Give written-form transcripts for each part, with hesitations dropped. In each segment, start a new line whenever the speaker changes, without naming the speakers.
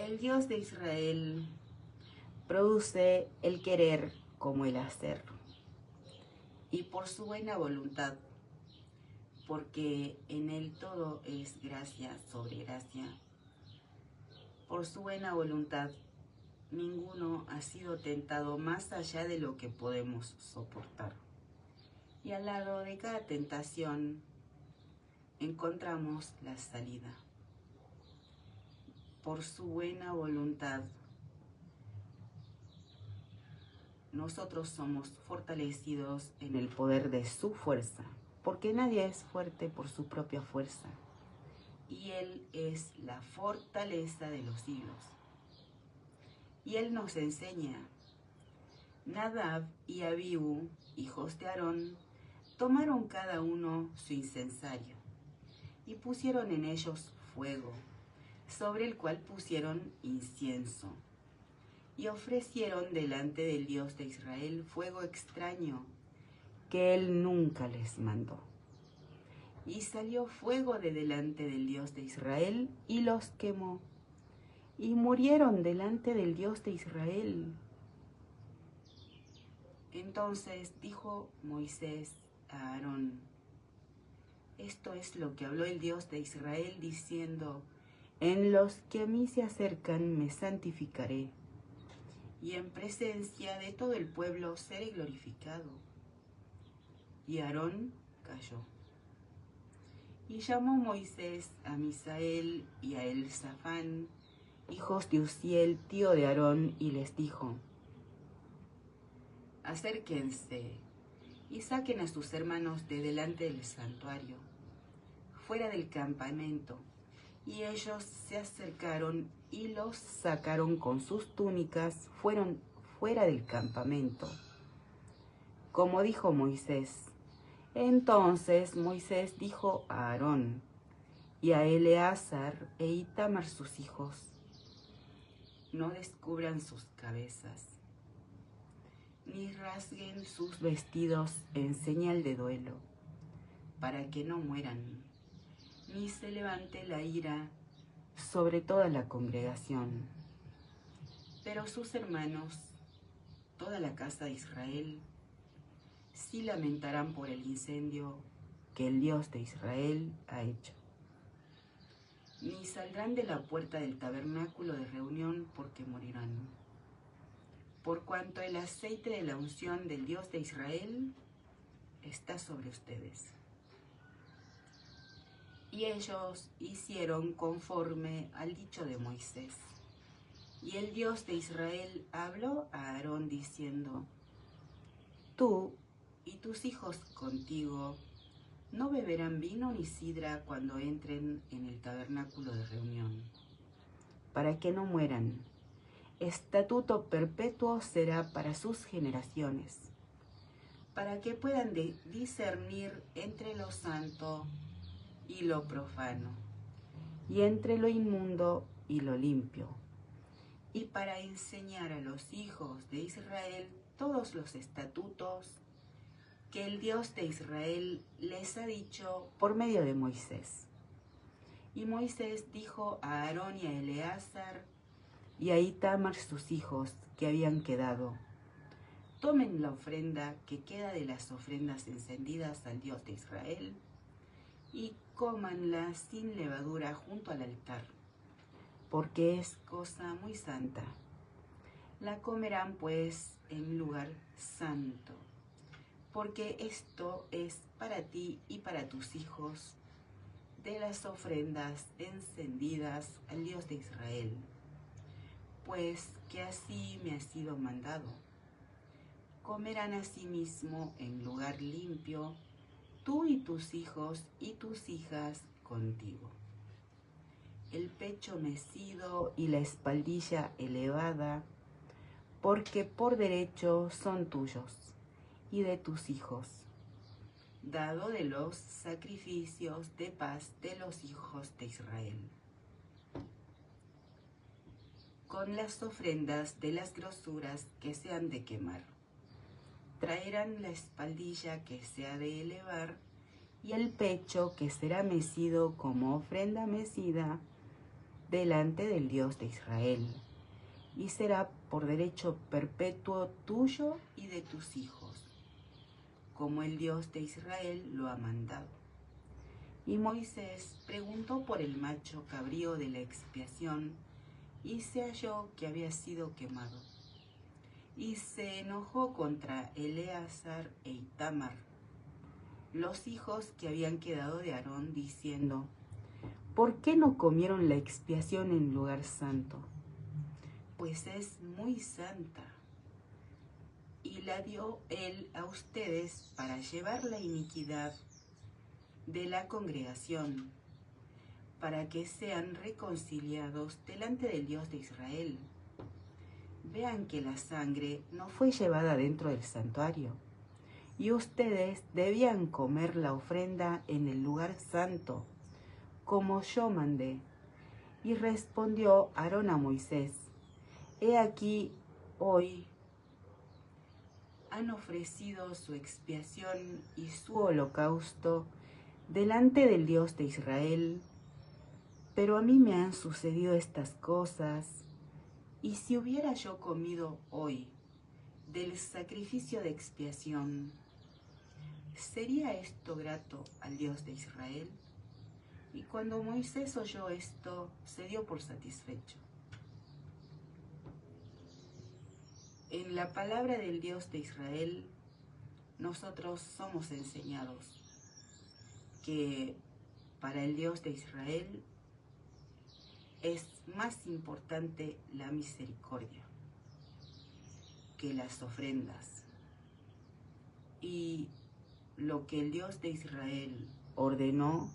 El Dios de Israel produce el querer como el hacer, y por su buena voluntad, porque en él todo es gracia sobre gracia. Por su buena voluntad, ninguno ha sido tentado más allá de lo que podemos soportar. Y al lado de cada tentación encontramos la salida. Por su buena voluntad, nosotros somos fortalecidos en el poder de su fuerza, porque nadie es fuerte por su propia fuerza, y Él es la fortaleza de los siglos. Y Él nos enseña. Nadab y Abiú, hijos de Aarón, tomaron cada uno su incensario, y pusieron en ellos fuego, sobre el cual pusieron incienso. Y ofrecieron delante del Dios de Israel fuego extraño, que él nunca les mandó. Y salió fuego de delante del Dios de Israel, y los quemó. Y murieron delante del Dios de Israel. Entonces dijo Moisés a Aarón: esto es lo que habló el Dios de Israel, diciendo: en los que a mí se acercan me santificaré, y en presencia de todo el pueblo seré glorificado. Y Aarón calló. Y llamó Moisés a Misael y a Elzafán, hijos de Uziel, tío de Aarón, y les dijo: acérquense y saquen a sus hermanos de delante del santuario, fuera del campamento. Y ellos se acercaron y los sacaron con sus túnicas, fueron fuera del campamento, como dijo Moisés. Entonces Moisés dijo a Aarón y a Eleazar e Itamar sus hijos: no descubran sus cabezas, ni rasguen sus vestidos en señal de duelo, para que no mueran, ni se levante la ira sobre toda la congregación. Pero sus hermanos, toda la casa de Israel, sí lamentarán por el incendio que el Dios de Israel ha hecho. Ni saldrán de la puerta del tabernáculo de reunión, porque morirán. Por cuanto el aceite de la unción del Dios de Israel está sobre ustedes. Y ellos hicieron conforme al dicho de Moisés. Y el Dios de Israel habló a Aarón diciendo: tú y tus hijos contigo no beberán vino ni sidra cuando entren en el tabernáculo de reunión, para que no mueran. Estatuto perpetuo será para sus generaciones, para que puedan discernir entre lo santo y lo profano, y entre lo inmundo y lo limpio, y para enseñar a los hijos de Israel todos los estatutos que el Dios de Israel les ha dicho por medio de Moisés. Y Moisés dijo a Aarón y a Eleazar y a Itamar sus hijos que habían quedado: tomen la ofrenda que queda de las ofrendas encendidas al Dios de Israel y cómanla sin levadura junto al altar, porque es cosa muy santa. La comerán pues en lugar santo, porque esto es para ti y para tus hijos de las ofrendas encendidas al Dios de Israel, pues que así me ha sido mandado. Comerán asimismo en lugar limpio, tú y tus hijos y tus hijas contigo. El pecho mecido y la espaldilla elevada, porque por derecho son tuyos y de tus hijos, dado de los sacrificios de paz de los hijos de Israel. Con las ofrendas de las grosuras que se han de quemar, traerán la espaldilla que se ha de elevar y el pecho que será mecido como ofrenda mecida delante del Dios de Israel, y será por derecho perpetuo tuyo y de tus hijos, como el Dios de Israel lo ha mandado. Y Moisés preguntó por el macho cabrío de la expiación, y se halló que había sido quemado. Y se enojó contra Eleazar e Itamar, los hijos que habían quedado de Aarón, diciendo: ¿por qué no comieron la expiación en lugar santo? Pues es muy santa, y la dio él a ustedes para llevar la iniquidad de la congregación, para que sean reconciliados delante del Dios de Israel. Vean que la sangre no fue llevada dentro del santuario, y ustedes debían comer la ofrenda en el lugar santo, como yo mandé. Y respondió Aarón a Moisés: he aquí, hoy han ofrecido su expiación y su holocausto delante del Dios de Israel, pero a mí me han sucedido estas cosas, y si hubiera yo comido hoy del sacrificio de expiación, ¿sería esto grato al Dios de Israel? Y cuando Moisés oyó esto, se dio por satisfecho. En la palabra del Dios de Israel, nosotros somos enseñados que para el Dios de Israel es más importante la misericordia que las ofrendas. Y lo que el Dios de Israel ordenó,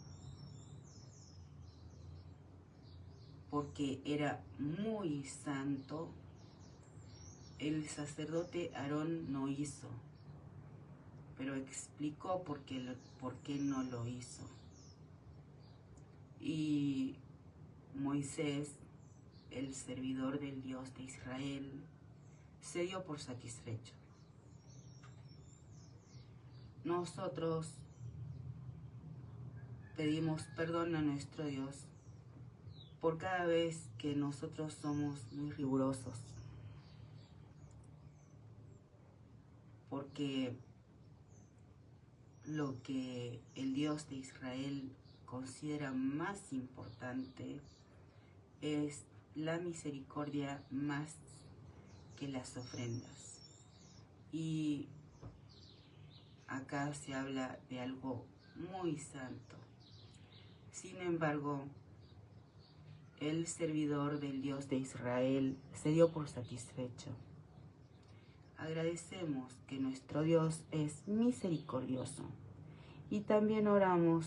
porque era muy santo, el sacerdote Aarón no hizo, pero explicó por qué no lo hizo. Y Moisés, el servidor del Dios de Israel, se dio por satisfecho. Nosotros pedimos perdón a nuestro Dios por cada vez que nosotros somos muy rigurosos, porque lo que el Dios de Israel considera más importante es la misericordia más que las ofrendas. Y acá se habla de algo muy santo. Sin embargo, el servidor del Dios de Israel se dio por satisfecho. Agradecemos que nuestro Dios es misericordioso, y también oramos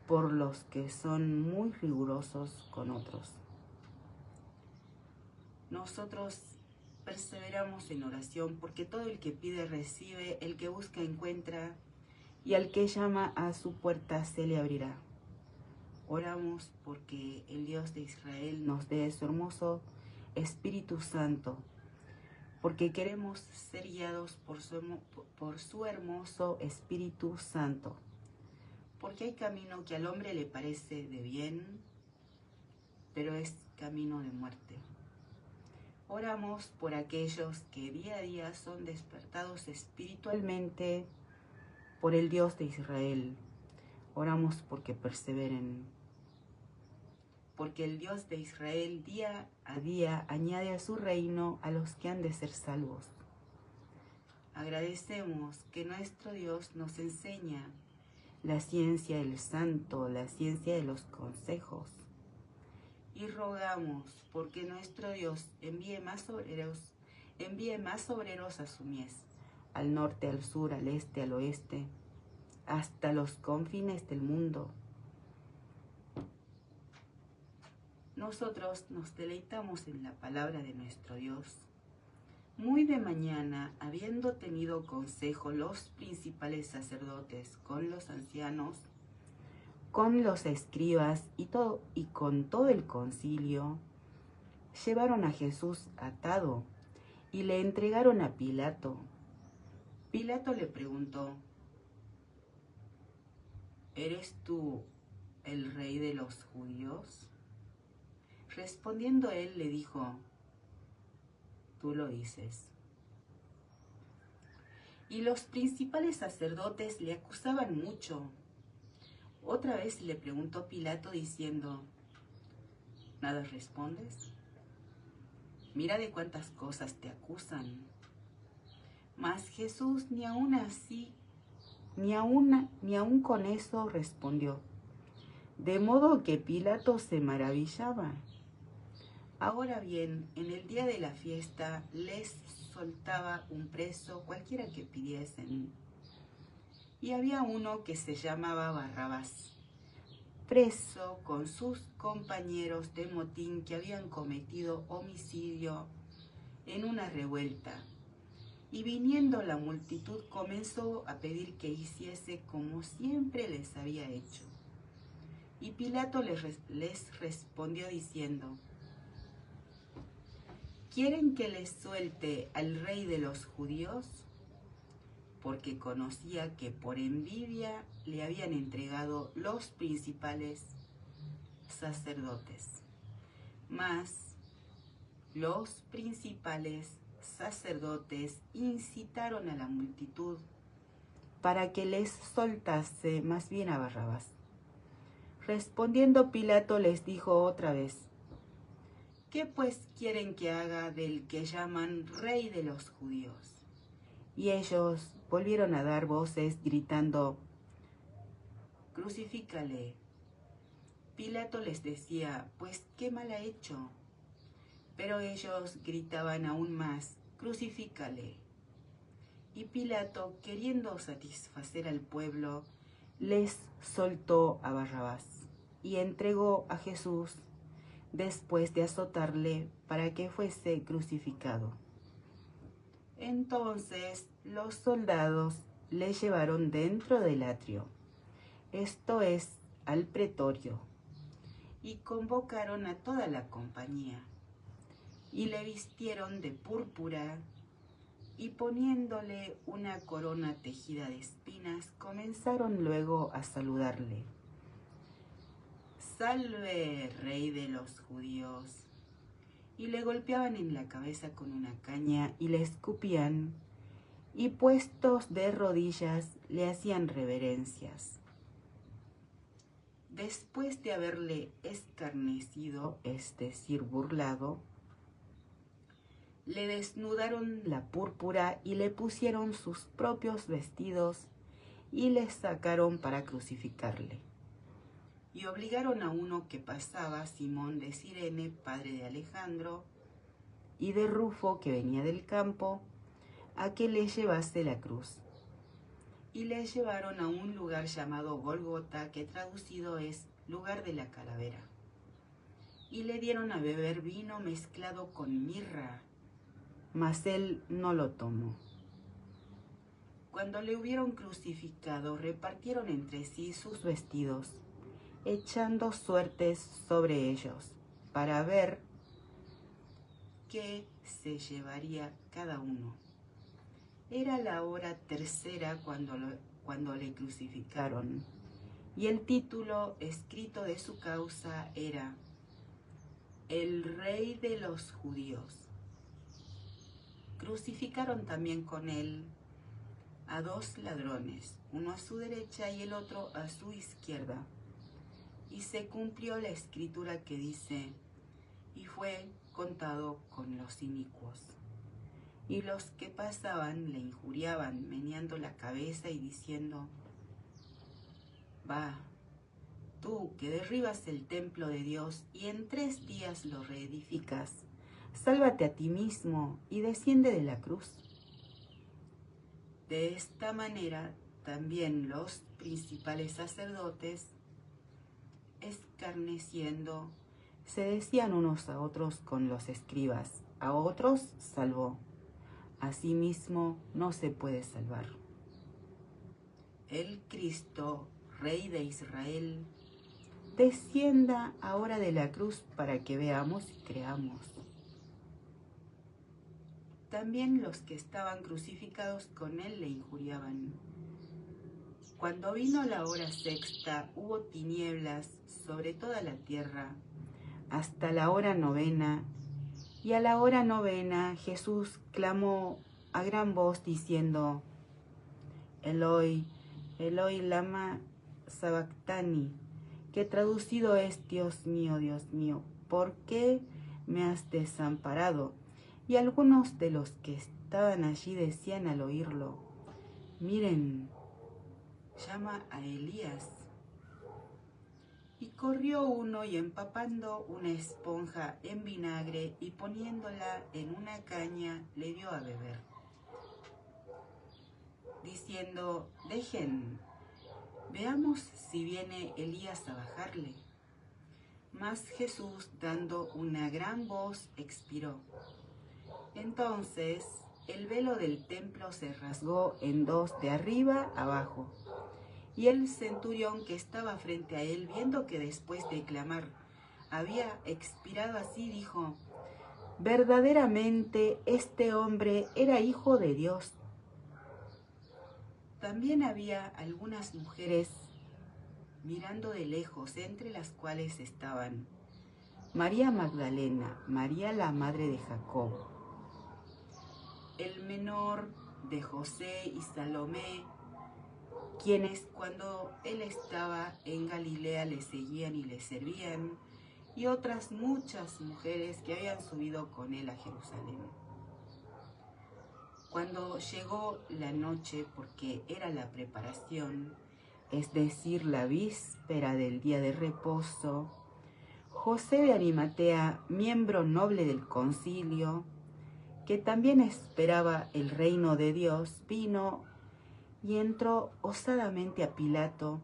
por los que son muy rigurosos con otros. Nosotros perseveramos en oración porque todo el que pide recibe, el que busca encuentra, y al que llama a su puerta se le abrirá. Oramos porque el Dios de Israel nos dé su hermoso Espíritu Santo, porque queremos ser guiados por su hermoso Espíritu Santo, porque hay camino que al hombre le parece de bien, pero es camino de muerte. Oramos por aquellos que día a día son despertados espiritualmente por el Dios de Israel. Oramos porque perseveren, porque el Dios de Israel día a día añade a su reino a los que han de ser salvos. Agradecemos que nuestro Dios nos enseña la ciencia del santo, la ciencia de los consejos, y rogamos porque nuestro Dios envíe más obreros a su mies, al norte, al sur, al este, al oeste, hasta los confines del mundo. Nosotros nos deleitamos en la palabra de nuestro Dios. Muy de mañana, habiendo tenido consejo los principales sacerdotes con los ancianos, con los escribas y con todo el concilio, llevaron a Jesús atado y le entregaron a Pilato. Pilato le preguntó: ¿eres tú el rey de los judíos? Respondiendo él le dijo: tú lo dices. Y los principales sacerdotes le acusaban mucho. Otra vez le preguntó Pilato diciendo: ¿nada respondes? Mira de cuántas cosas te acusan. Mas Jesús ni aun así, ni aun con eso respondió. De modo que Pilato se maravillaba. Ahora bien, en el día de la fiesta les soltaba un preso cualquiera que pidiesen. Y había uno que se llamaba Barrabás, preso con sus compañeros de motín que habían cometido homicidio en una revuelta. Y viniendo la multitud comenzó a pedir que hiciese como siempre les había hecho. Y Pilato les respondió diciendo: ¿quieren que les suelte al rey de los judíos? Porque conocía que por envidia le habían entregado los principales sacerdotes. Mas los principales sacerdotes incitaron a la multitud para que les soltase más bien a Barrabás. Respondiendo Pilato les dijo otra vez: ¿qué pues quieren que haga del que llaman rey de los judíos? Y ellos volvieron a dar voces gritando: crucifícale. Pilato les decía: pues qué mal ha hecho. Pero ellos gritaban aún más: crucifícale. Y Pilato, queriendo satisfacer al pueblo, les soltó a Barrabás y entregó a Jesús después de azotarle para que fuese crucificado. Entonces los soldados le llevaron dentro del atrio, esto es, al pretorio, y convocaron a toda la compañía, y le vistieron de púrpura, y poniéndole una corona tejida de espinas, comenzaron luego a saludarle: ¡salve, rey de los judíos! Y le golpeaban en la cabeza con una caña y le escupían, y puestos de rodillas le hacían reverencias. Después de haberle escarnecido, es decir, burlado, le desnudaron la púrpura y le pusieron sus propios vestidos y le sacaron para crucificarle. Y obligaron a uno que pasaba, Simón de Cirene, padre de Alejandro, y de Rufo, que venía del campo, a que le llevase la cruz. Y le llevaron a un lugar llamado Golgota, que traducido es lugar de la calavera. Y le dieron a beber vino mezclado con mirra, mas él no lo tomó. Cuando le hubieron crucificado, repartieron entre sí sus vestidos, echando suertes sobre ellos, para ver qué se llevaría cada uno. Era la hora tercera cuando le crucificaron, y el título escrito de su causa era: El Rey de los Judíos. Crucificaron también con él a dos ladrones, uno a su derecha y el otro a su izquierda. Y se cumplió la escritura que dice: y fue contado con los inicuos. Y los que pasaban le injuriaban, meneando la cabeza y diciendo: va, tú que derribas el templo de Dios y en 3 días lo reedificas, sálvate a ti mismo y desciende de la cruz. De esta manera también los principales sacerdotes, escarneciendo, se decían unos a otros con los escribas: a otros salvó, a sí mismo no se puede salvar. El Cristo, Rey de Israel, descienda ahora de la cruz para que veamos y creamos. También los que estaban crucificados con él le injuriaban. Cuando vino la hora sexta, hubo tinieblas sobre toda la tierra, hasta la hora novena, y a la hora novena Jesús clamó a gran voz diciendo: Eloi, Eloi lama sabactani, que traducido es: Dios mío, ¿por qué me has desamparado? Y algunos de los que estaban allí decían al oírlo: miren, llama a Elías. Y corrió uno y empapando una esponja en vinagre y poniéndola en una caña le dio a beber, diciendo: dejen, veamos si viene Elías a bajarle. Mas Jesús, dando una gran voz, expiró. Entonces el velo del templo se rasgó en dos de arriba abajo. Y el centurión que estaba frente a él, viendo que después de clamar había expirado así, dijo: verdaderamente este hombre era hijo de Dios. También había algunas mujeres mirando de lejos, entre las cuales estaban María Magdalena, María la madre de Jacobo, el menor de José y Salomé, quienes cuando él estaba en Galilea le seguían y le servían, y otras muchas mujeres que habían subido con él a Jerusalén. Cuando llegó la noche, porque era la preparación, es decir, la víspera del día de reposo, José de Arimatea, miembro noble del concilio, que también esperaba el reino de Dios, vino y entró osadamente a Pilato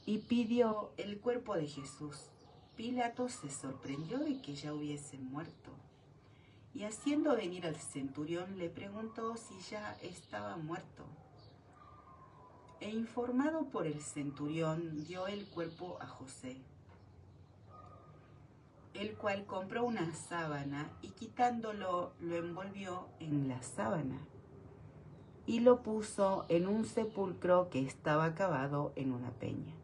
y pidió el cuerpo de Jesús. Pilato se sorprendió de que ya hubiese muerto, y haciendo venir al centurión le preguntó si ya estaba muerto. E informado por el centurión, dio el cuerpo a José, el cual compró una sábana y quitándolo lo envolvió en la sábana y lo puso en un sepulcro que estaba cavado en una peña.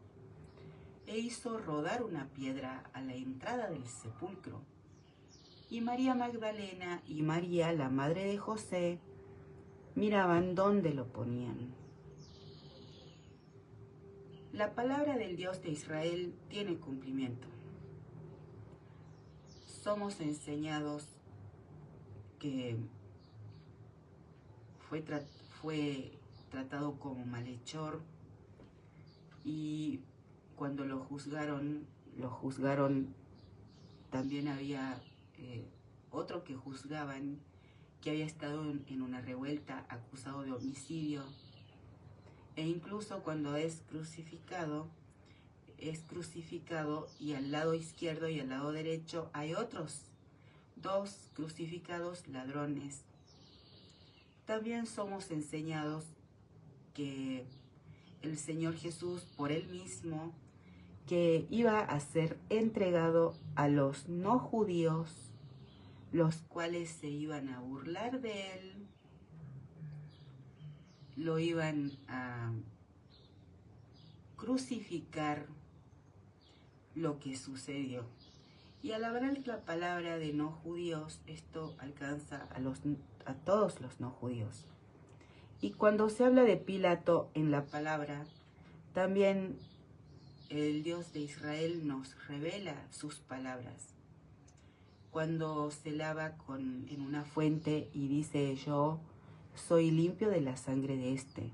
E hizo rodar una piedra a la entrada del sepulcro. Y María Magdalena y María, la madre de José, miraban dónde lo ponían. La palabra del Dios de Israel tiene cumplimiento. Somos enseñados que fue tratado como malhechor, y cuando lo juzgaron, también había otro que juzgaban, que había estado en una revuelta acusado de homicidio, e incluso cuando es crucificado y al lado izquierdo y al lado derecho hay otros dos crucificados ladrones. También somos enseñados que el Señor Jesús, por él mismo, que iba a ser entregado a los no judíos, los cuales se iban a burlar de él, lo iban a crucificar, lo que sucedió. Y al hablar la palabra de no judíos, esto alcanza a todos los no judíos. Y cuando se habla de Pilato en la palabra, también el Dios de Israel nos revela sus palabras. Cuando se lava en una fuente y dice: yo soy limpio de la sangre de este.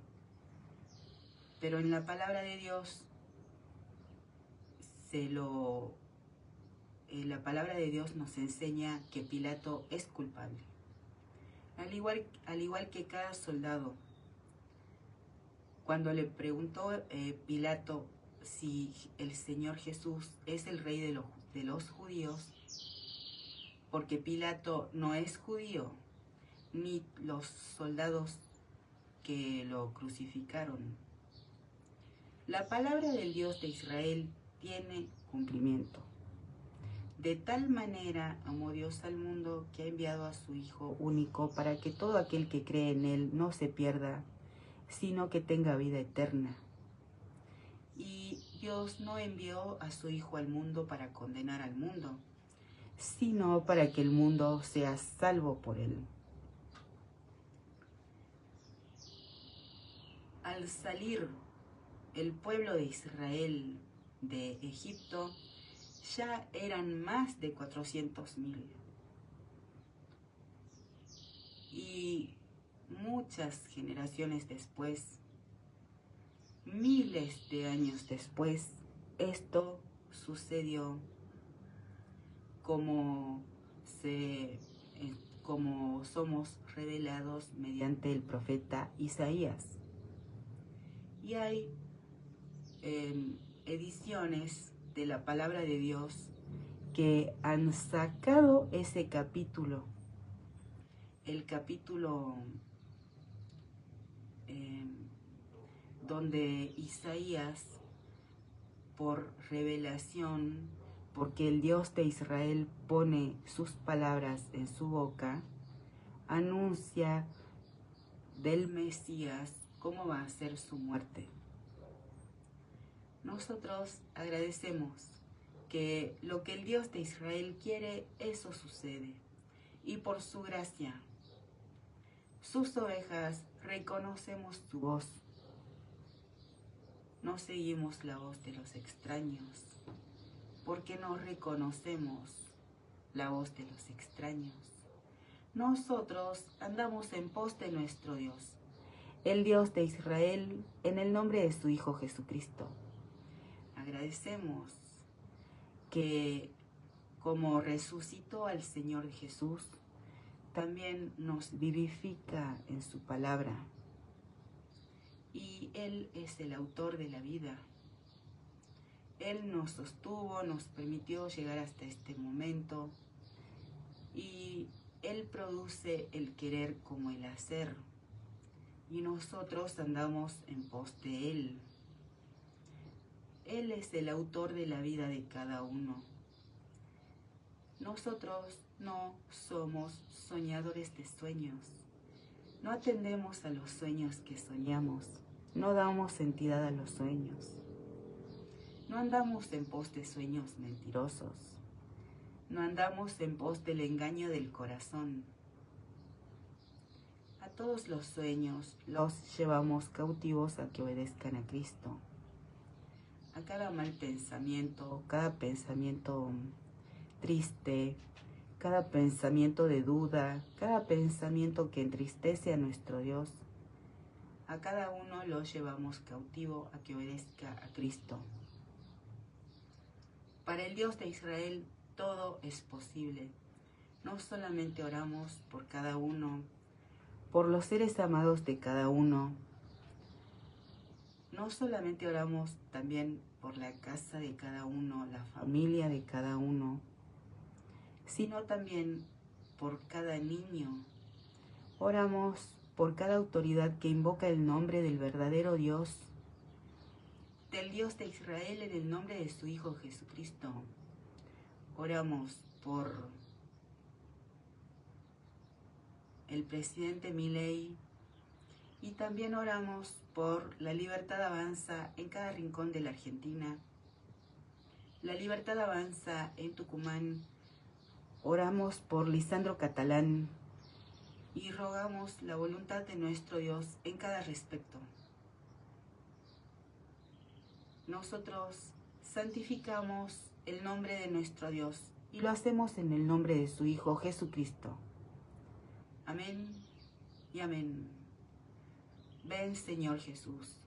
Pero en la palabra de Dios, la palabra de Dios nos enseña que Pilato es culpable. Al igual que cada soldado, cuando le preguntó Pilato si el Señor Jesús es el rey de los judíos, porque Pilato no es judío, ni los soldados que lo crucificaron. La palabra del Dios de Israel tiene cumplimiento. De tal manera amó Dios al mundo que ha enviado a su Hijo único para que todo aquel que cree en él no se pierda, sino que tenga vida eterna. Y Dios no envió a su Hijo al mundo para condenar al mundo, sino para que el mundo sea salvo por él. Al salir el pueblo de Israel de Egipto, ya eran más de 400.000. Y muchas generaciones después, miles de años después, esto sucedió como somos revelados mediante el profeta Isaías. Y hay ediciones de la palabra de Dios que han sacado ese capítulo, el capítulo donde Isaías, por revelación, porque el Dios de Israel pone sus palabras en su boca, anuncia del Mesías cómo va a ser su muerte. Nosotros agradecemos que lo que el Dios de Israel quiere, eso sucede. Y por su gracia, sus ovejas reconocemos su voz. No seguimos la voz de los extraños, porque no reconocemos la voz de los extraños. Nosotros andamos en pos de nuestro Dios, el Dios de Israel, en el nombre de su Hijo Jesucristo. Agradecemos que como resucitó al Señor Jesús, también nos vivifica en su palabra. Y Él es el autor de la vida. Él nos sostuvo, nos permitió llegar hasta este momento. Y Él produce el querer como el hacer. Y nosotros andamos en pos de Él. Él es el autor de la vida de cada uno. Nosotros no somos soñadores de sueños. No atendemos a los sueños que soñamos. No damos entidad a los sueños. No andamos en pos de sueños mentirosos. No andamos en pos del engaño del corazón. A todos los sueños los llevamos cautivos a que obedezcan a Cristo. A cada mal pensamiento, cada pensamiento triste, cada pensamiento de duda, cada pensamiento que entristece a nuestro Dios, a cada uno lo llevamos cautivo a que obedezca a Cristo. Para el Dios de Israel todo es posible. No solamente oramos por cada uno, por los seres amados de cada uno. No solamente oramos también por la casa de cada uno, la familia de cada uno, sino también por cada niño. Oramos por cada autoridad que invoca el nombre del verdadero Dios, del Dios de Israel, en el nombre de su Hijo Jesucristo. Oramos por el presidente Milei y también oramos por la Libertad Avanza en cada rincón de la Argentina, la Libertad Avanza en Tucumán. Oramos por Lisandro Catalán y rogamos la voluntad de nuestro Dios en cada respecto. Nosotros santificamos el nombre de nuestro Dios y lo hacemos en el nombre de su Hijo Jesucristo. Amén y amén. Ven, Señor Jesús.